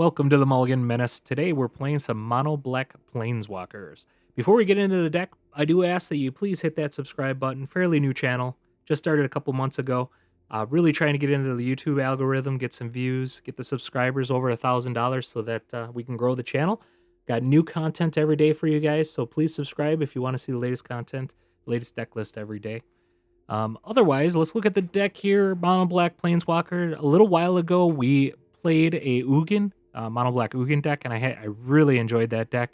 welcome to the Mulligan Menace. Today we're playing some mono black Planeswalkers. Before we get into the deck, I do ask that you please hit that subscribe button. Fairly new channel, just started a couple months ago. Really trying to get into the YouTube algorithm, get some views, get the subscribers over $1,000 so that we can grow the channel. Got new content every day for you guys, so please subscribe if you want to see the latest content, latest deck list every day. Otherwise, let's look at the deck here. Mono Black Planeswalker. A little while ago, we played a Ugin, Mono Black Ugin deck, and I really enjoyed that deck.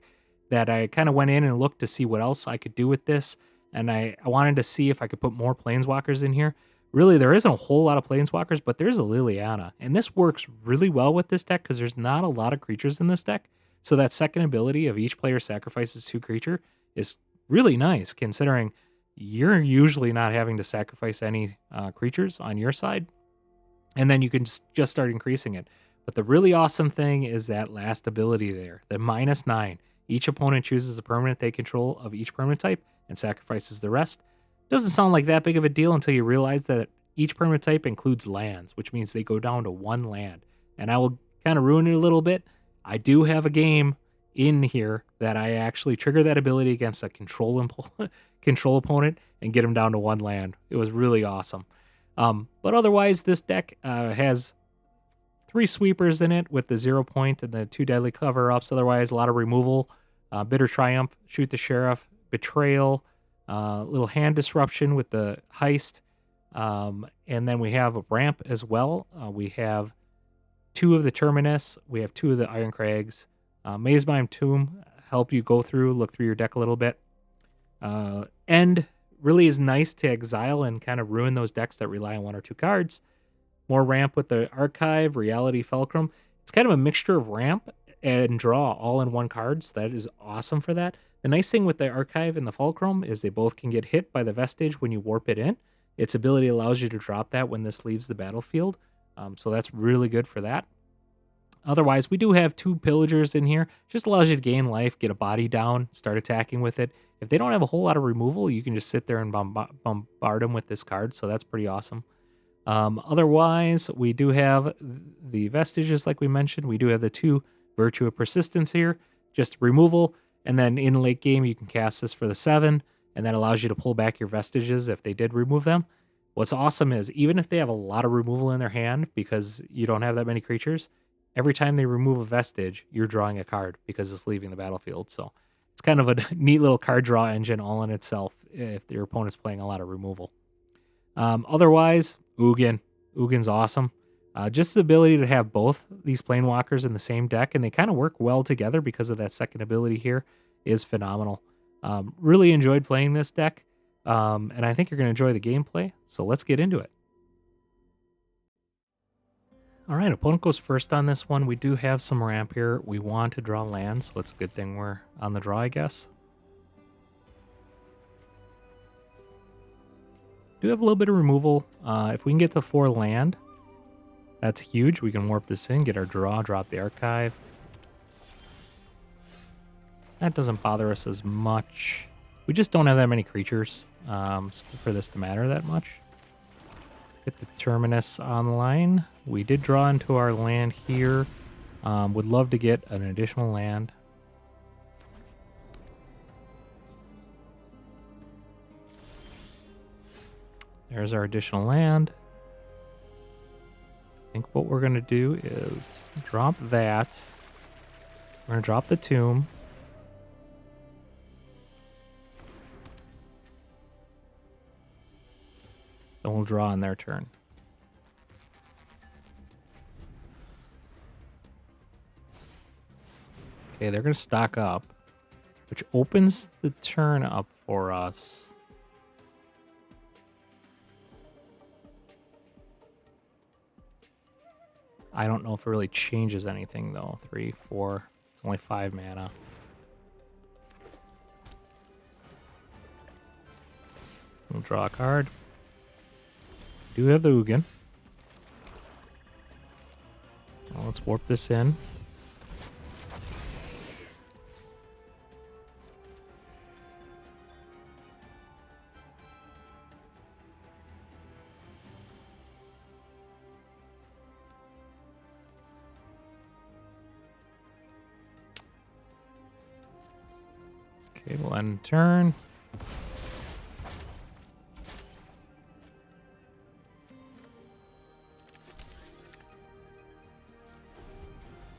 That I kind of went in and looked to see what else I could do with this, and I wanted to see if I could put more Planeswalkers in here. Really, there isn't a whole lot of Planeswalkers, but there's a Liliana, and this works really well with this deck because there's not a lot of creatures in this deck. So that second ability of each player sacrifices 2 creature is really nice, considering you're usually not having to sacrifice any creatures on your side, and then you can just start increasing it. But the really awesome thing is that last ability there, the -9. Each opponent chooses a permanent they control of each permanent type and sacrifices the rest. Doesn't sound like that big of a deal until you realize that each permanent type includes lands, which means they go down to 1 land. And I will kind of ruin it a little bit. I do have a game in here that I actually trigger that ability against a control opponent and get them down to 1 land. It was really awesome. But otherwise, this deck has 3 sweepers in it with the 0 point and the 2 deadly cover-ups. Otherwise, a lot of removal. Bitter Triumph, Shoot the Sheriff, Betrayal, little hand disruption with the heist. And then we have a ramp as well. We have 2 of the Terminus. We have 2 of the Iron Crags. Mazemime Tomb help you go through, look through your deck a little bit. End really is nice to exile and kind of ruin those decks that rely on 1 or 2 cards. More ramp with the Archive, Reality, Fulcrum. It's kind of a mixture of ramp and draw all in 1 card, so that is awesome for that. The nice thing with the Archive and the Fulcrum is they both can get hit by the Vestige when you warp it in. Its ability allows you to drop that when this leaves the battlefield, so that's really good for that. Otherwise, we do have 2 Pillagers in here. Just allows you to gain life, get a body down, start attacking with it. If they don't have a whole lot of removal, you can just sit there and bombard them with this card, so that's pretty awesome. Otherwise, we do have the Vestiges, like we mentioned. We do have the 2 Virtue of Persistence here, just removal, and then in late game, you can cast this for the 7, and that allows you to pull back your Vestiges if they did remove them. What's awesome is, even if they have a lot of removal in their hand, because you don't have that many creatures, every time they remove a Vestige, you're drawing a card because it's leaving the battlefield. So it's kind of a neat little card draw engine all in itself if your opponent's playing a lot of removal. Otherwise, Ugin. Ugin's awesome. Just the ability to have both these Planewalkers in the same deck, and they kind of work well together because of that second ability here, is phenomenal. Really enjoyed playing this deck, and I think you're going to enjoy the gameplay, so let's get into it. All right, opponent goes first on this one. We do have some ramp here. We want to draw land, so it's a good thing we're on the draw, I guess. Do have a little bit of removal. If we can get to 4 land, that's huge. We can warp this in, get our draw, drop the Archive. That doesn't bother us as much. We just don't have that many creatures for this to matter that much. Get the Terminus online. We did draw into our land here. Would love to get an additional land. There's our additional land. I think what we're going to do is drop that. We're going to drop the Tomb. Then we'll draw on their turn. Okay, they're going to stock up, which opens the turn up for us. I don't know if it really changes anything, though. 3, 4. It's only 5 mana. We'll draw a card. Do have the Ugin. Well, let's warp this in. Okay, we'll end turn.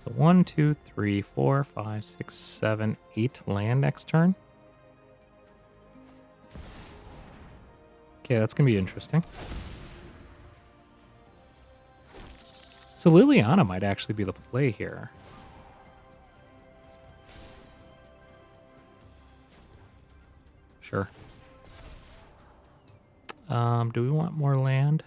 So 1, 2, 3, 4, 5, 6, 7, 8 land next turn. Okay, that's going to be interesting. So Liliana might actually be the play here. Sure. Do we want more land?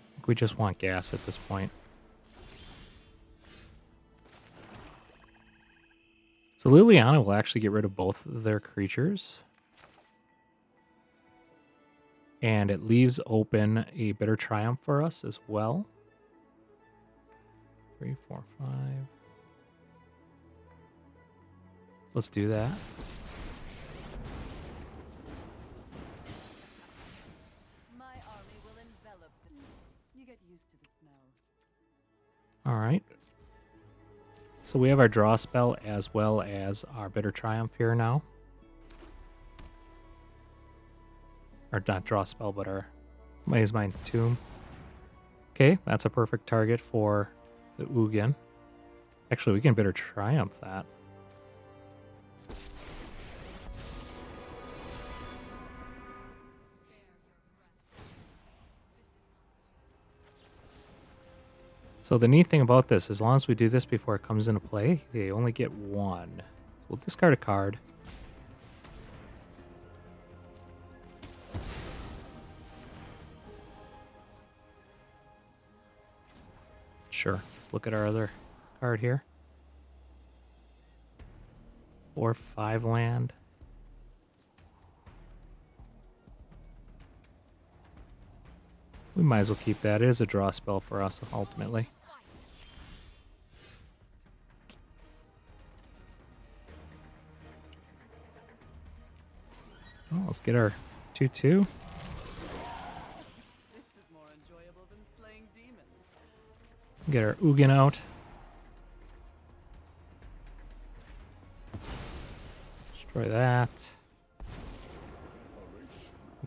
I think we just want gas at this point. So Liliana will actually get rid of both of their creatures. And it leaves open a Bitter Triumph for us as well. 3, 4, 5. Let's do that. My army will envelop them. You get used to the smell. All right. So we have our draw spell as well as our Bitter Triumph here now. Or not draw spell, but our Maze Mind Tomb. Okay, that's a perfect target for the Ugin. Actually, we can Bitter Triumph that. So the neat thing about this, as long as we do this before it comes into play, they only get one. So we'll discard a card. Sure. Let's look at our other card here. 4, 5 land. We might as well keep that. It is a draw spell for us, ultimately. Well, let's get our 2/2. This is more enjoyable than slaying demons. Get our Ugin out. Destroy that.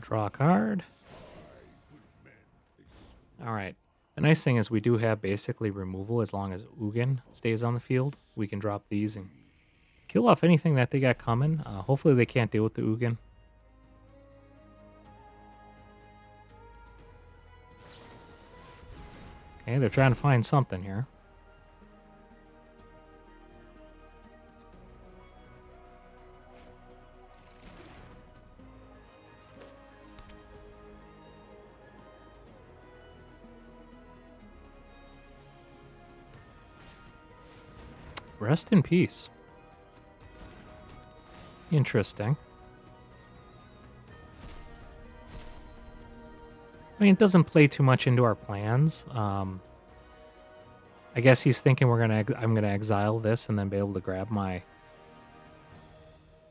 Draw a card. Alright. The nice thing is we do have basically removal as long as Ugin stays on the field. We can drop these and kill off anything that they got coming. Hopefully they can't deal with the Ugin. Okay, they're trying to find something here. Rest in peace. Interesting. I mean, it doesn't play too much into our plans. I guess he's thinking I'm gonna exile this and then be able to grab my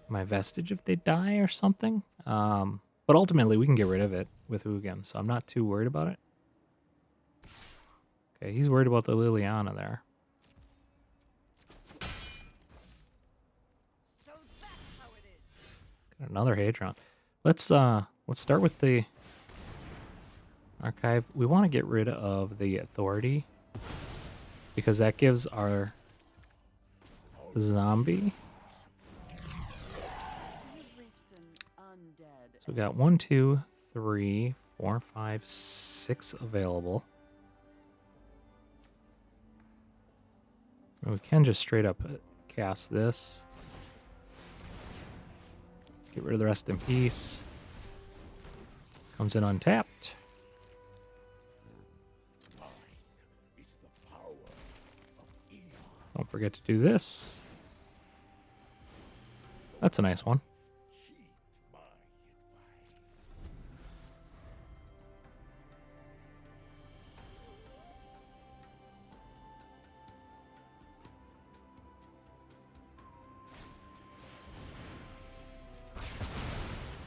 vestige if they die or something. But ultimately, we can get rid of it with Ugin, so I'm not too worried about it. Okay, he's worried about the Liliana there. So that's how it is. Got another Hadron. Let's start with the archive. We want to get rid of the authority because that gives our zombie. You've reached an undead. So we got 1, 2, 3, 4, 5, 6 available. We can just straight up cast this. Get rid of the rest in peace. Comes in untapped. Don't forget to do this. That's a nice one.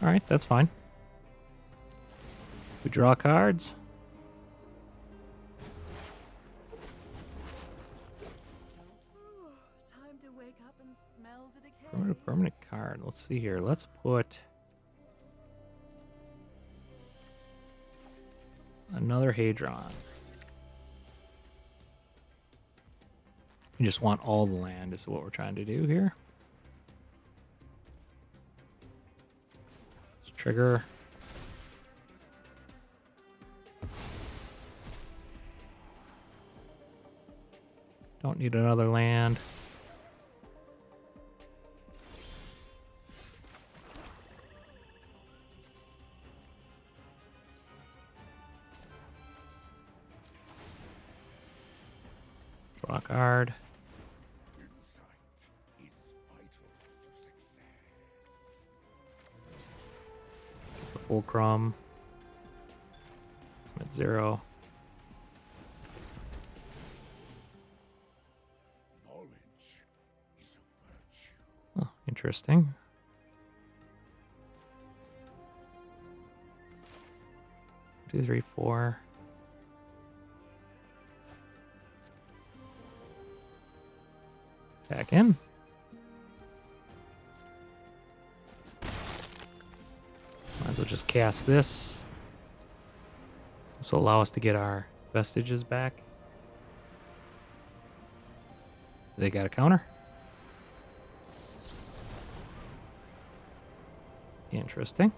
All right, that's fine. We draw cards. wake up and smell the decay. Permanent card. Let's see here. Let's put another Hadron. We just want all the land is what we're trying to do here. Let's trigger. Don't need another land. Draw a card. Insight is vital to success. The fulcrum. I'm at 0. Knowledge is a virtue. Oh, interesting. Two, three, four. Back in. Might as well just cast this. This will allow us to get our vestiges back. They got a counter. Interesting.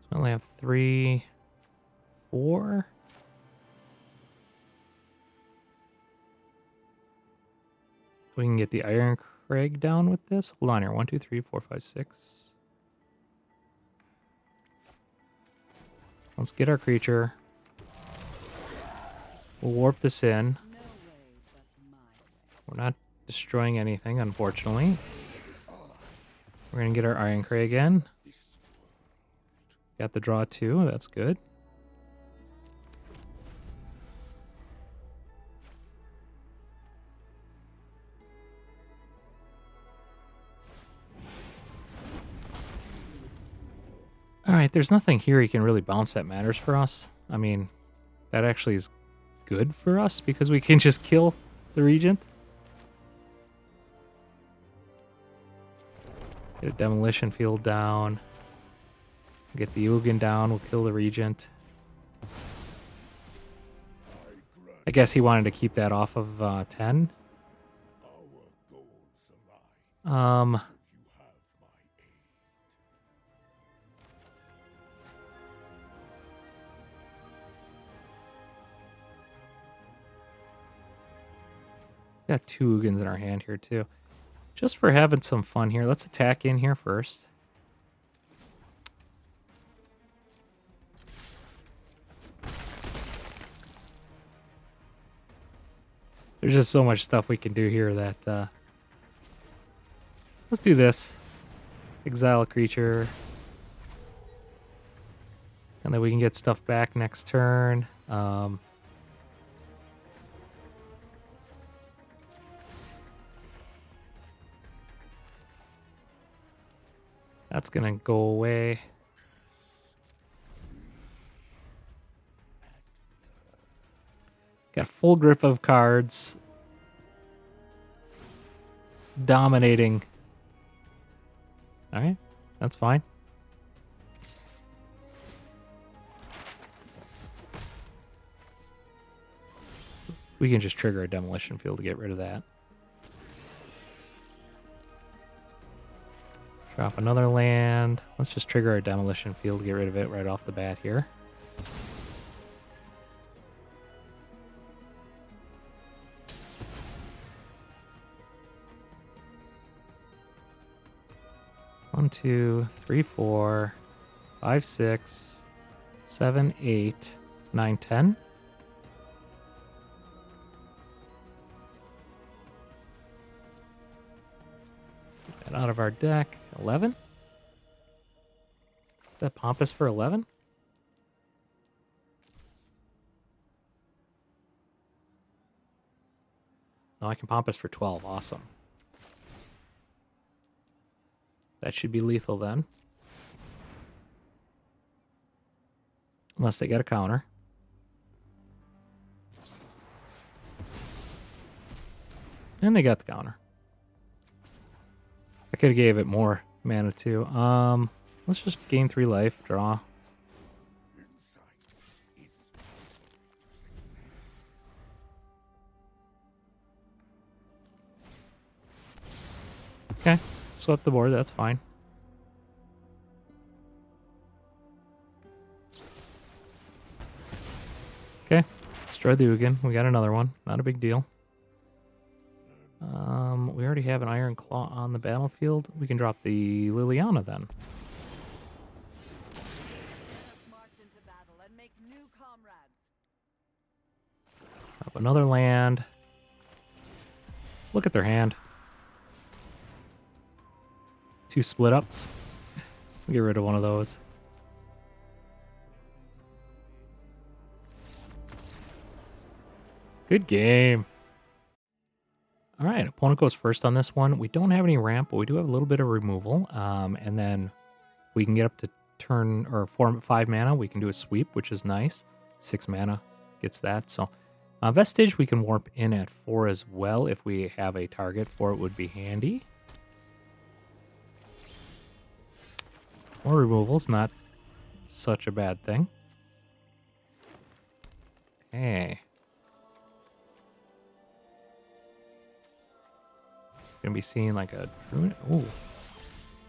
So I only have 3, 4. We can get the Iron Crag down with this. Hold on here. 1, 2, 3, 4, 5, 6. Let's get our creature. We'll warp this in. No way but my way. We're not destroying anything, unfortunately. We're going to get our Iron Crag in. Got the draw 2. That's good. Alright, there's nothing here he can really bounce that matters for us. I mean, that actually is good for us because we can just kill the Regent. Get a Demolition Field down. Get the Ugin down, we'll kill the Regent. I guess he wanted to keep that off of 10. Our goals align. Um, You have my aid. got 2 Ugins in our hand here too. Just for having some fun here, let's attack in here first. There's just so much stuff we can do here that, let's do this. Exile a creature. And then we can get stuff back next turn. That's gonna go away. Got full grip of cards. Dominating. Alright, that's fine. We can just trigger a Demolition Field to get rid of that. Drop another land. Let's just trigger a Demolition Field to get rid of it right off the bat here. One, 2, 3, 4, 5, 6, 7, 8, 9, 10. Get that out of our deck. 11? Is that Pompous for 11? No, I can Pompous for 12. Awesome. That should be lethal then. Unless they get a counter. And they got the counter. I could have gave it more mana too. Let's just gain 3 life, draw. Insight is success. Okay, swept the board, that's fine. Okay, destroyed the Ugin. We got another one. Not a big deal. We already have an Iron Claw on the battlefield. We can drop the Liliana then. Let us march into battle and make new comrades. Drop another land. Let's look at their hand. 2 split ups. We'll get rid of one of those. Good game. All right, opponent goes first on this one. We don't have any ramp, but we do have a little bit of removal. And then we can get up to turn or 5 mana. We can do a sweep, which is nice. 6 mana gets that. So Vestige we can warp in at 4 as well. If we have a target for it, would be handy. More removal's not such a bad thing. Okay. Gonna be seeing like a druid. Ooh,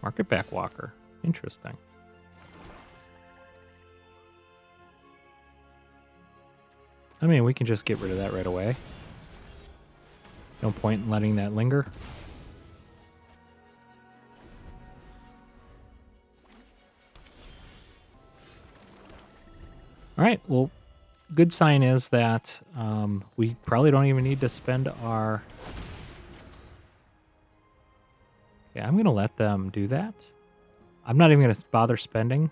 market back walker. Interesting. I mean, we can just get rid of that right away. No point in letting that linger. All right. Well, good sign is that we probably don't even need to spend our. Yeah, I'm going to let them do that. I'm not even going to bother spending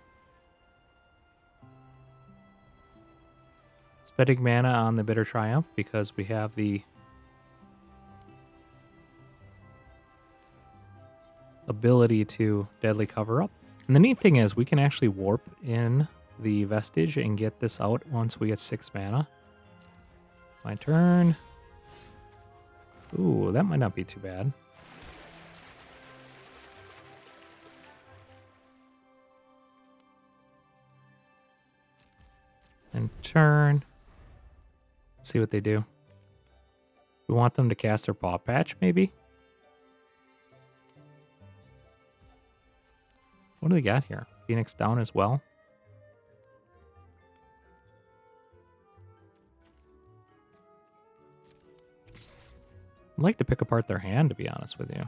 mana on the Bitter Triumph because we have the ability to deadly cover up. And the neat thing is we can actually warp in the Vestige and get this out once we get 6 mana. My turn. Ooh, that might not be too bad. And turn. Let's see what they do. We want them to cast their Paw Patch, maybe? What do they got here? Phoenix down as well? I'd like to pick apart their hand, to be honest with you.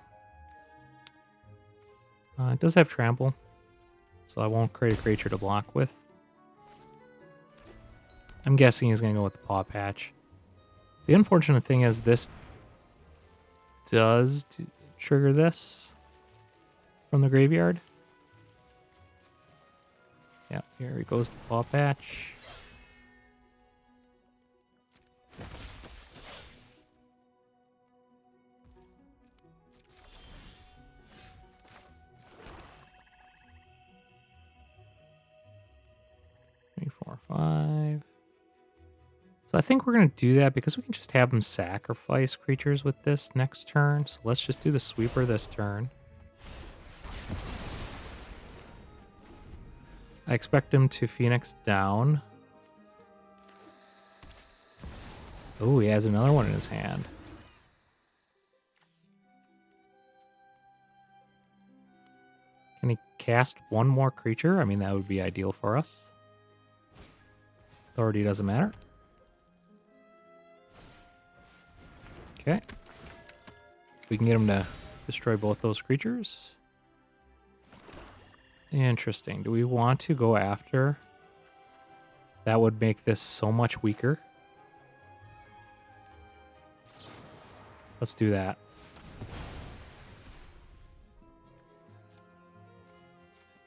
It does have trample, so I won't create a creature to block with. I'm guessing he's going to go with the Paw Patch. The unfortunate thing is this does trigger this from the graveyard. Yeah, here he goes, the Paw Patch. Three, 4, 5. So I think we're going to do that because we can just have them sacrifice creatures with this next turn. So let's just do the sweeper this turn. I expect him to Phoenix down. Oh, he has another one in his hand. Can he cast one more creature? I mean, that would be ideal for us. Authority doesn't matter. Okay. We can get him to destroy both those creatures. Interesting. Do we want to go after? That would make this so much weaker. Let's do that.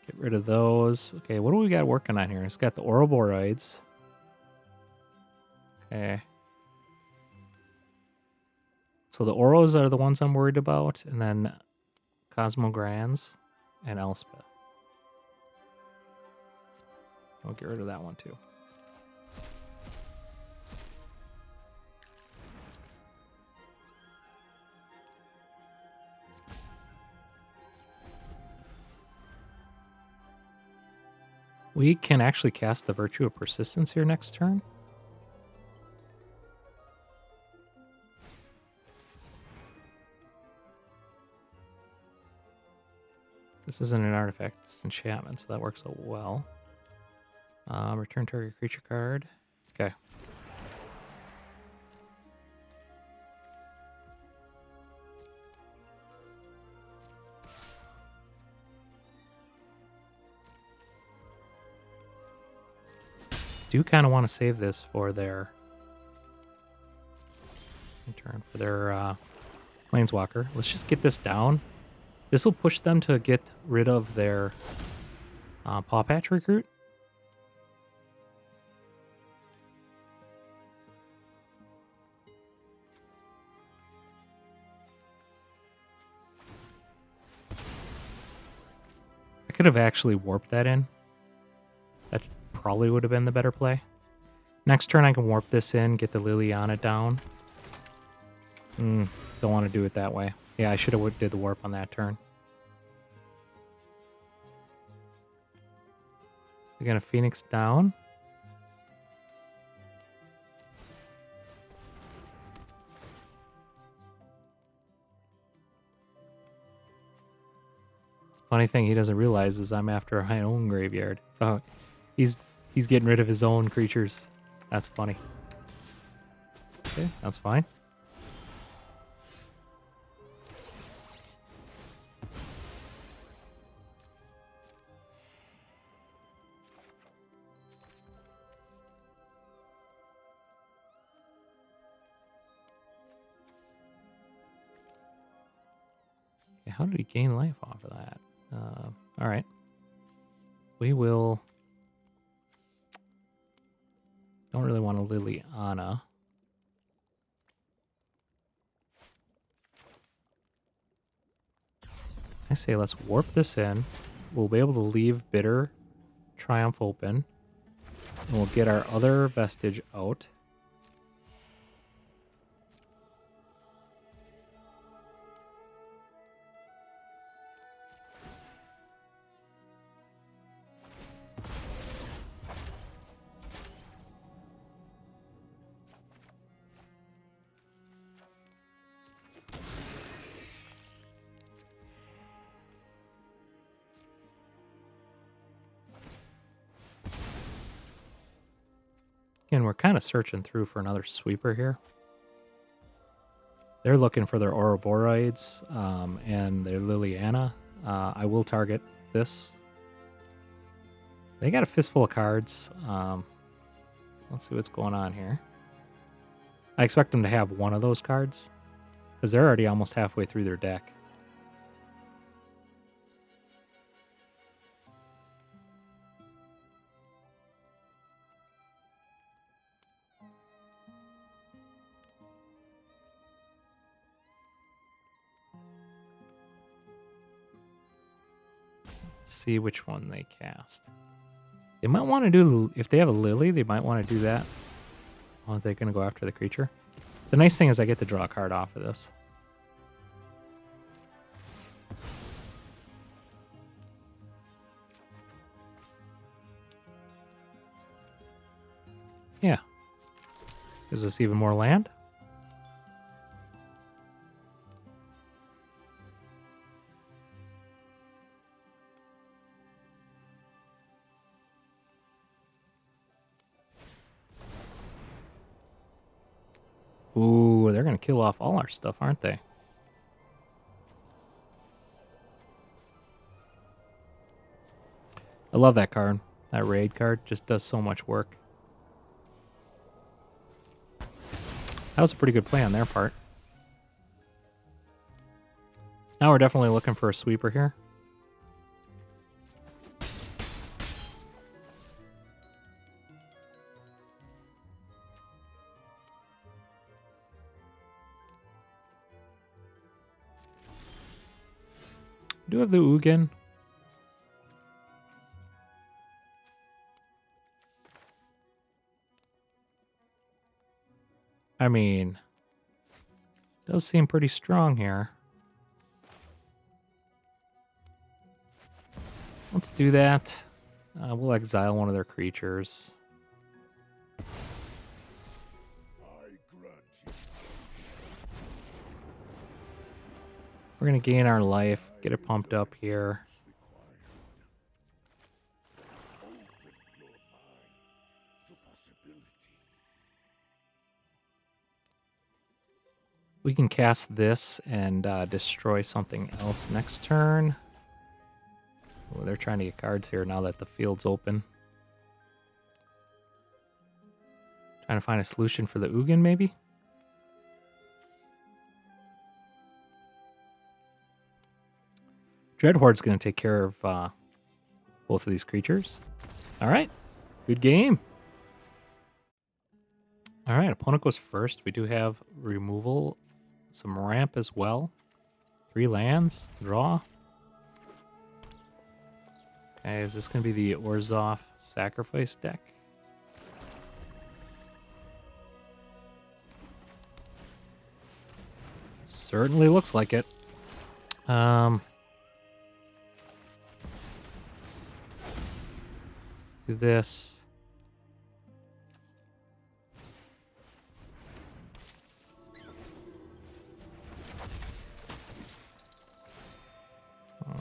Get rid of those. Okay, what do we got working on here? It's got the Ouroboros. Okay. So the Auros are the ones I'm worried about, and then Cosmogrands and Elspeth. I'll get rid of that one too. We can actually cast the Virtue of Persistence here next turn. This isn't an artifact, it's enchantment, so that works out well. Return target creature card. Okay. Do kind of want to save this for their turn, for their Planeswalker. Let's just get this down. This will push them to get rid of their Paw Patch recruit. I could have actually warped that in. That probably would have been the better play. Next turn I can warp this in, get the Liliana down. Don't want to do it that way. Yeah, I should have did the warp on that turn. We're gonna Phoenix down. Funny thing he doesn't realize is I'm after my own graveyard. Oh, he's getting rid of his own creatures. That's funny. Okay, that's fine. Okay, how did he gain life off of that? All right. We will... Don't really want a Liliana. I say let's warp this in. We'll be able to leave Bitter Triumph open. And we'll get our other vestige out. Again, we're kind of searching through for another sweeper here. They're looking for their Ouroboros and their Liliana. I will target this. They got a fistful of cards. Let's see what's going on here. I expect them to have one of those cards because they're already almost halfway through their deck. See which one they cast. They might want to do, if they have a Lily, they might want to do that. Oh, they're going to go after the creature. The nice thing is I get to draw a card off of this. Yeah. Gives us even more land. Ooh, they're going to kill off all our stuff, aren't they? I love that card. That raid card just does so much work. That was a pretty good play on their part. Now we're definitely looking for a sweeper here. Do have the Ugin. I mean, does seem pretty strong here. Let's do that. We'll exile one of their creatures. I grant you. We're going to gain our life, get it pumped up here. Open your mind to possibility. We can cast this and destroy something else next turn. Oh, they're trying to get cards here now that the field's open. Trying to find a solution for the Ugin, maybe? Dreadhoard's going to take care of both of these creatures. All right. Good game. All right. Opponent goes first. We do have removal, some ramp as well. 3 lands. Draw. Okay, is this going to be the Orzhov sacrifice deck? Certainly looks like it. Let's do this.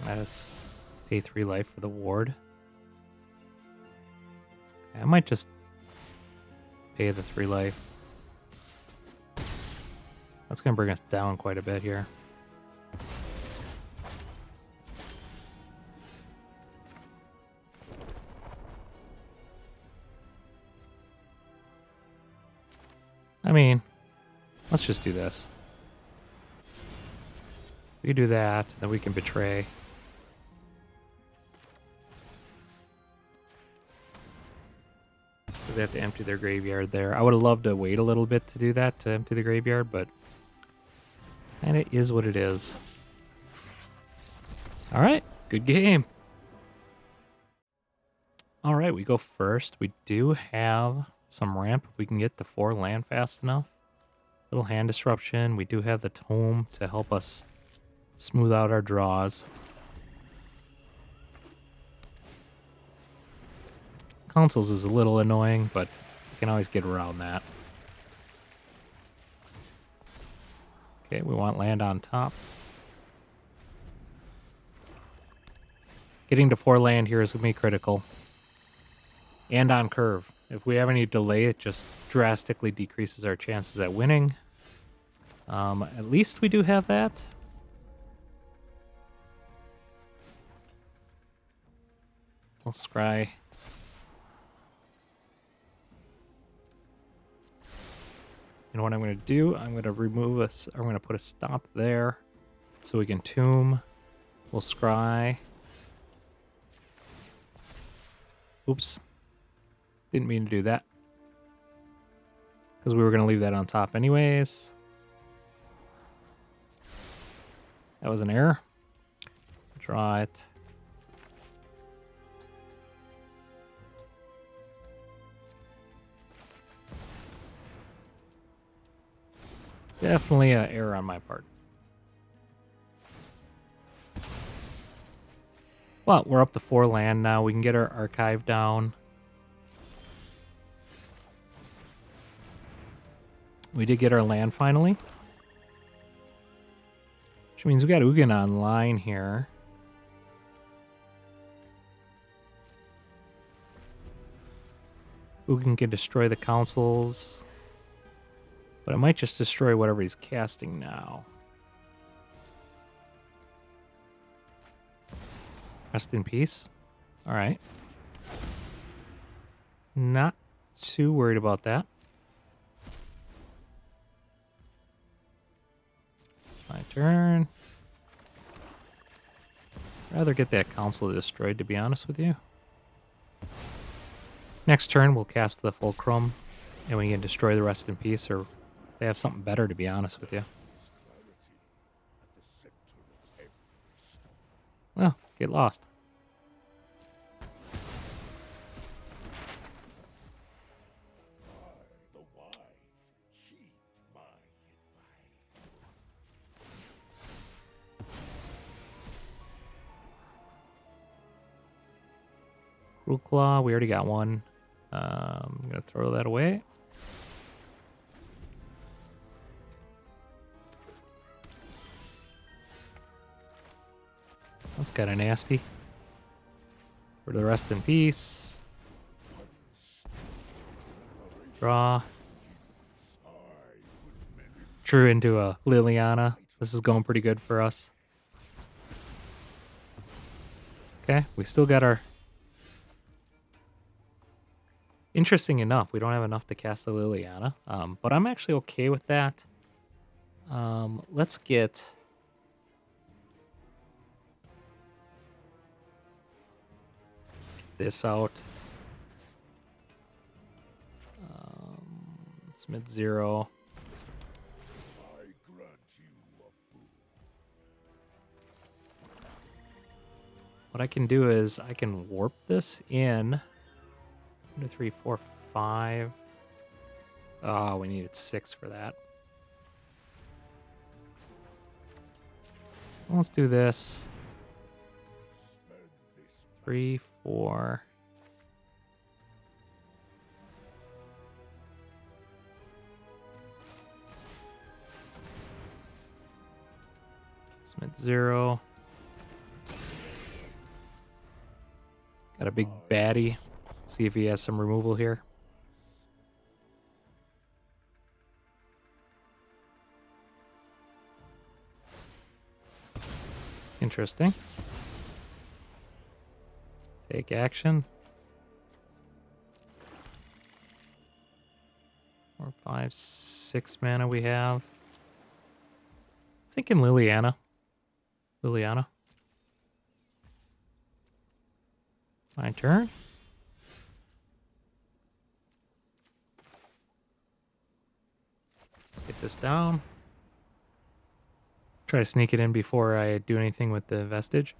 That is pay 3 life for the ward. Okay, I might just pay the 3 life. That's going to bring us down quite a bit here. I mean, let's just do this. We can do that, then we can betray. Because they have to empty their graveyard there. I would have loved to wait a little bit to do that, to empty the graveyard, but... And it is what it is. Alright, good game. Alright, we go first. We do have some ramp if we can get the 4 land fast enough. Little hand disruption. We do have the tome to help us smooth out our draws. Councils is a little annoying, but you can always get around that. Okay, we want land on top. Getting to 4 land here is going to be critical. And on curve. If we have any delay, it just drastically decreases our chances at winning. At least we do have that. We'll scry. You know what I'm going to do? I'm going to remove us. I'm going to put a stop there so we can tomb. We'll scry. Oops. Didn't mean to do that. Because we were going to leave that on top anyways. That was an error. Draw it. Definitely an error on my part. Well, we're up to 4 land now. We can get our archive down. We did get our land finally. Which means we got Ugin online here. Ugin can destroy the councils. But it might just destroy whatever he's casting now. Rest in peace. Alright. Not too worried about that. My turn. Rather get that council destroyed, to be honest with you. Next turn, we'll cast the Fulcrum, and we can destroy the Rest in Peace, or they have something better, to be honest with you. Well, get lost. The wise heed my advice. Cruel Claw, we already got one. I'm gonna throw that away. That's kind of nasty. For the rest in peace. Draw. Drew into a Liliana. This is going pretty good for us. Okay, we still got our... Interesting enough, we don't have enough to cast the Liliana, but I'm actually okay with that. Let's get this out. It's mid-0. I grant you a boon. What I can do is I can warp this in 1, 2, 3, 4, 5. Oh, we needed 6 for that. Let's do this. Spend this 3, 4. It's mid-0. Got a big baddie. See if he has some removal here. Interesting. Take action. 4, 5, 6 mana we have. Thinking Liliana. Liliana. My turn. Get this down. Try to sneak it in before I do anything with the vestige.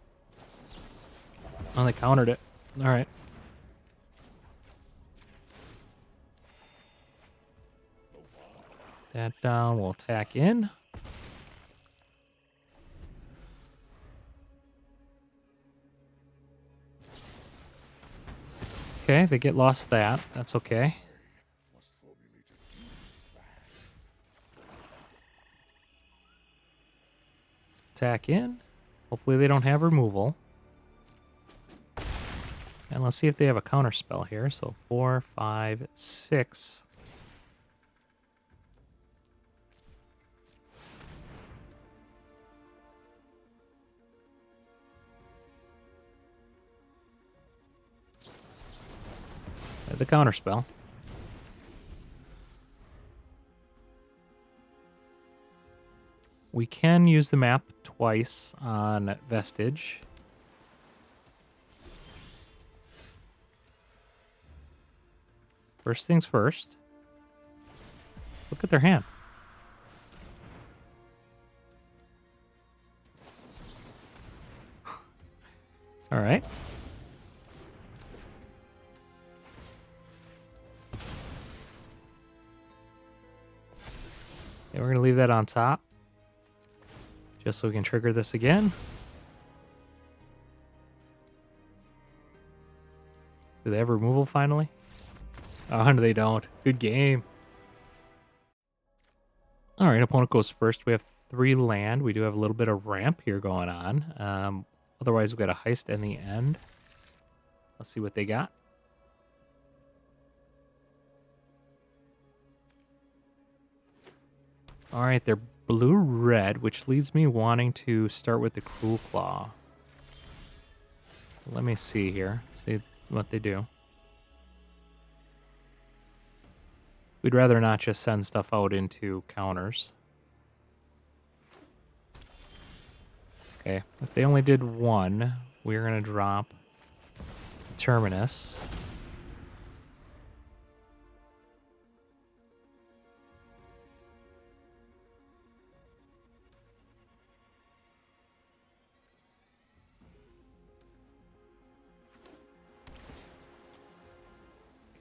Oh, they countered it. All right. That down. We'll attack in. Okay, they get lost that. That's okay. must formulate a Attack in. Hopefully they don't have removal. And let's see if they have a counter spell here. So 4, 5, 6. The counter spell. We can use the map twice on Vestige. First things first. Look at their hand. All right. Yeah, we're going to leave that on top. Just so we can trigger this again. Do they have removal finally? Oh, no, they don't. Good game. All right, opponent goes first. We have 3 land. We do have a little bit of ramp here going on. Otherwise, we've got a heist in the end. Let's see what they got. All right, they're blue-red, which leads me wanting to start with the Cruel Claw. Let me see here. See what they do. We'd rather not just send stuff out into counters. Okay, if they only did 1, we're going to drop Terminus.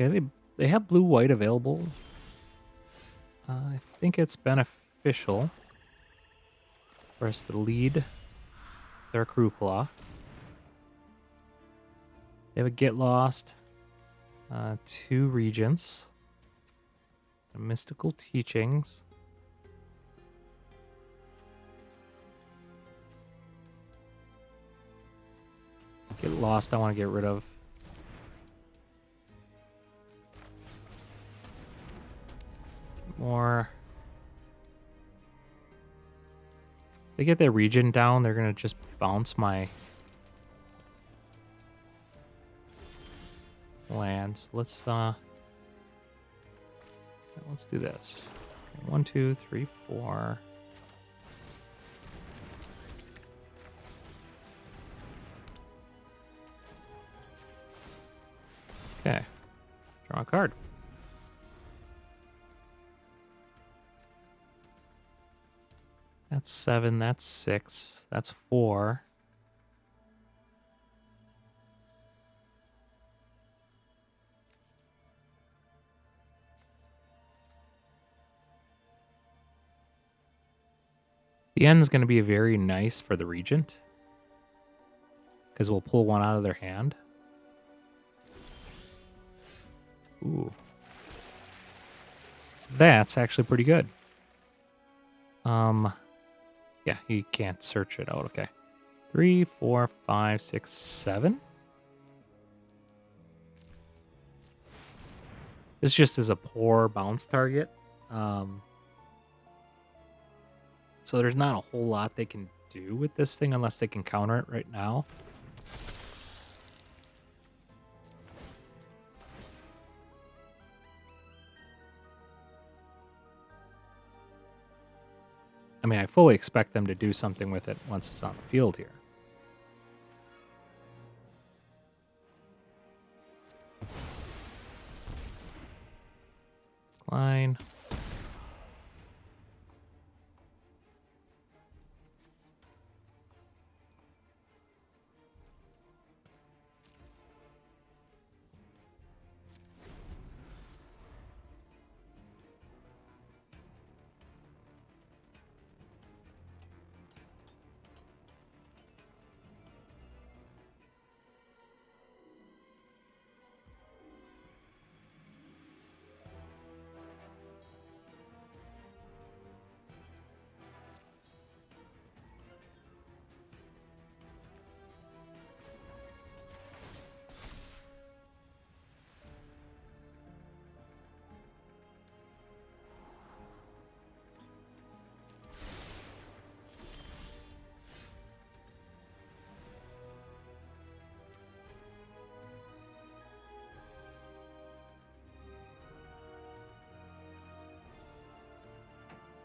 Okay, they have blue-white available. I think it's beneficial for us to lead their Crew Claw. They have a Get Lost, 2 Regents, Mystical Teachings. Get Lost, I want to get rid of. More. They get their region down, they're gonna just bounce my lands. Let's do this. 1, 2, 3, 4. Okay. Draw a card. That's 7, that's 6, that's 4. The end's going to be very nice for the Regent, because we'll pull one out of their hand. Ooh. That's actually pretty good. Yeah, you can't search it out. Okay. 3, 4, 5, 6, 7. This just is a poor bounce target. So there's not a whole lot they can do with this thing unless they can counter it right now. I mean, I fully expect them to do something with it once it's on the field here. Line.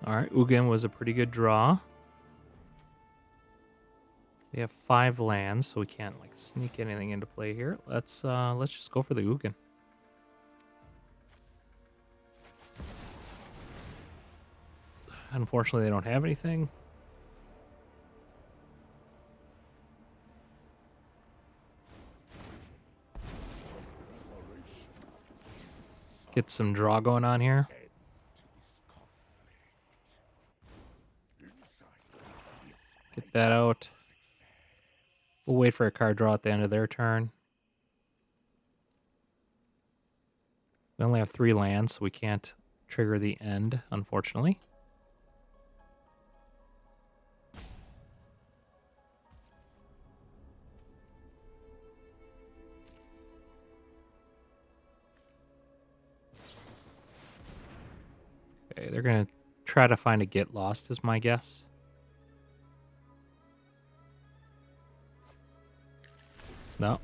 All right, Ugin was a pretty good draw. We have 5 lands, so we can't like sneak anything into play here. Let's just go for the Ugin. Unfortunately, they don't have anything. Get some draw going on here. Get that out. We'll wait for a card draw at the end of their turn. We only have 3 lands, so we can't trigger the end, unfortunately. Okay, they're going to try to find a Get Lost, is my guess. No.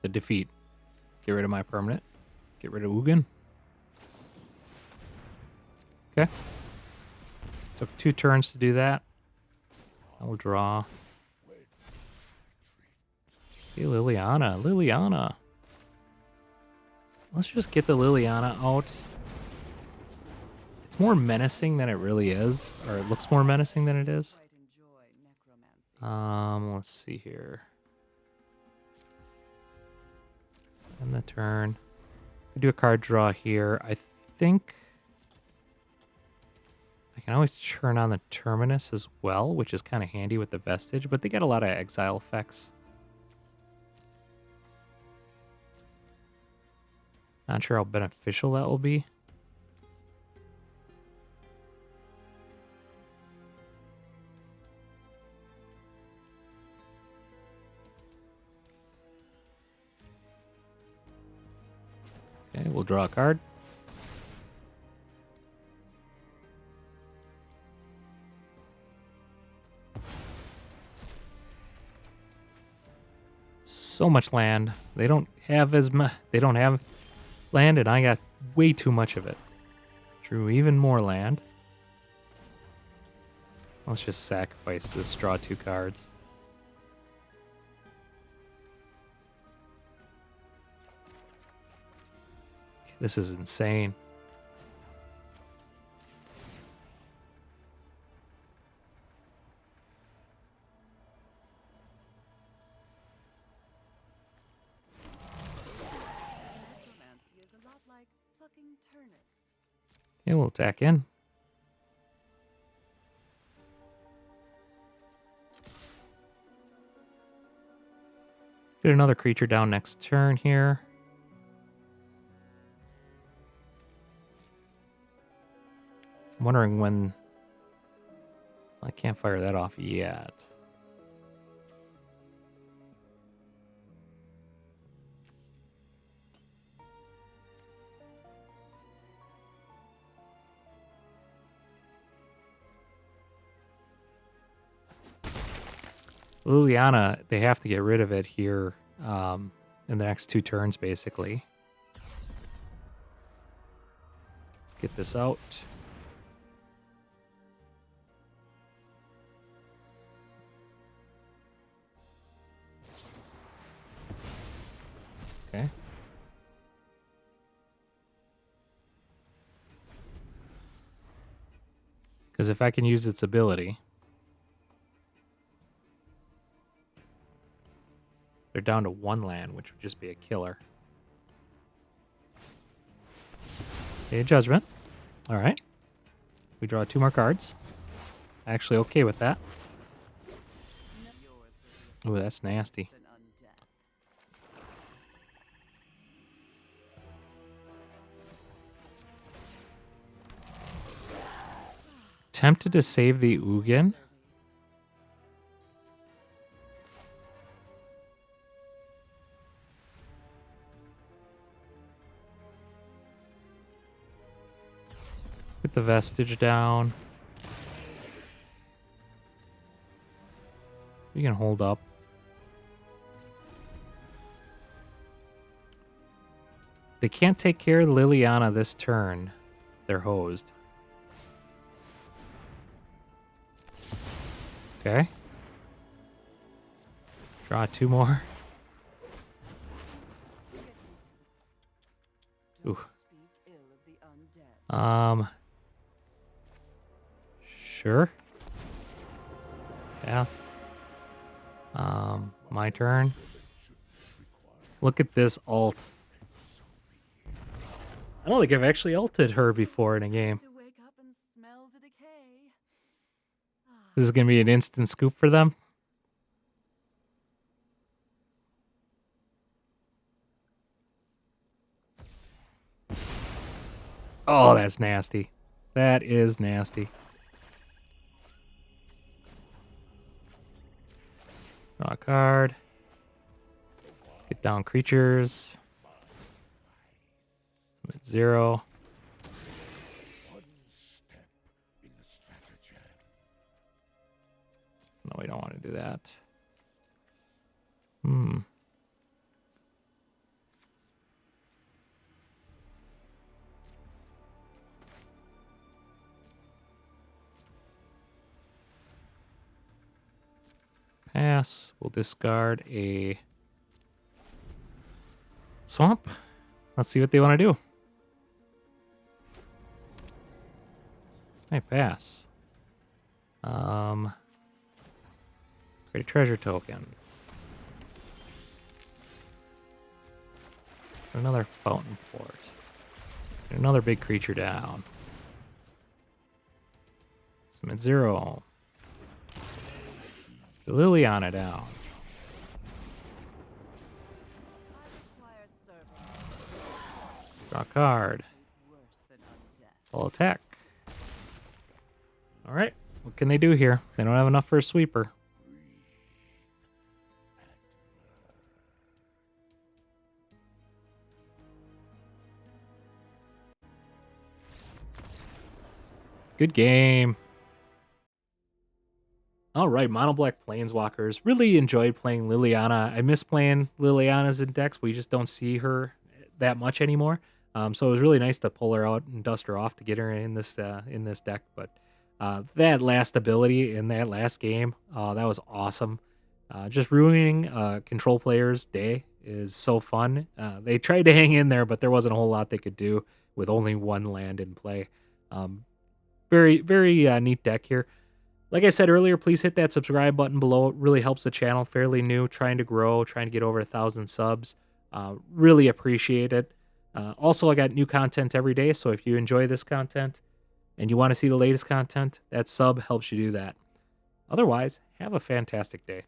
The defeat. Get rid of my permanent. Get rid of Ugin. Okay. Took 2 turns to do that. I'll draw. Hey, Liliana. Liliana. Let's just get the Liliana out. It's more menacing than it really is. Or it looks more menacing than it is. Quite enjoy necromancy. Let's see here. End the turn. I do a card draw here. I think I can always turn on the Terminus as well, which is kind of handy with the Vestige, but they get a lot of exile effects. Not sure how beneficial that will be. Okay, we'll draw a card. So much land. They don't have as much. They don't have land, and I got way too much of it. Drew even more land. Let's just sacrifice this. Draw 2 cards. This is insane. Necromancy is a lot like plucking turnips. Okay, we'll attack in. Get another creature down next turn here. I'm wondering when... I can't fire that off yet. Liliana, they have to get rid of it here in the next 2 turns, basically. Let's get this out. Okay. Because if I can use its ability... They're down to 1 land, which would just be a killer. Okay, Judgment. All right. We draw 2 more cards. Actually okay with that. Ooh, that's nasty. An undead. Tempted to save the Ugin. Put the vestige down. We can hold up. They can't take care of Liliana this turn. They're hosed. Okay. Draw 2 more. Ooh. Speak ill of the undead. Sure. Pass. My turn. Look at this ult. I don't think I've actually ulted her before in a game. To wake up and smell the decay. This is going to be an instant scoop for them. Oh, that's nasty. That is nasty. Draw a card. Let's get down creatures. I'm at 0. One step in the stratagem. No, we don't want to do that. Pass. We'll discard a swamp. Let's see what they want to do. I pass. Create a treasure token. Another fountain port. Get another big creature down. Summon 0. The Liliana down. I require service. Draw a card. Worse than undead. Full attack. All right. What can they do here? They don't have enough for a sweeper. Good game. All right, Mono Black Planeswalkers. Really enjoyed playing Liliana. I miss playing Liliana's in decks. We just don't see her that much anymore. So it was really nice to pull her out and dust her off to get her in this deck. But that last ability in that last game, that was awesome. Just ruining control players' day is so fun. They tried to hang in there, but there wasn't a whole lot they could do with only one land in play. Very, very neat deck here. Like I said earlier, please hit that subscribe button below. It really helps the channel. Fairly new, trying to grow, trying to get over 1,000 subs. Really appreciate it. Also, I got new content every day, so if you enjoy this content and you want to see the latest content, that sub helps you do that. Otherwise, have a fantastic day.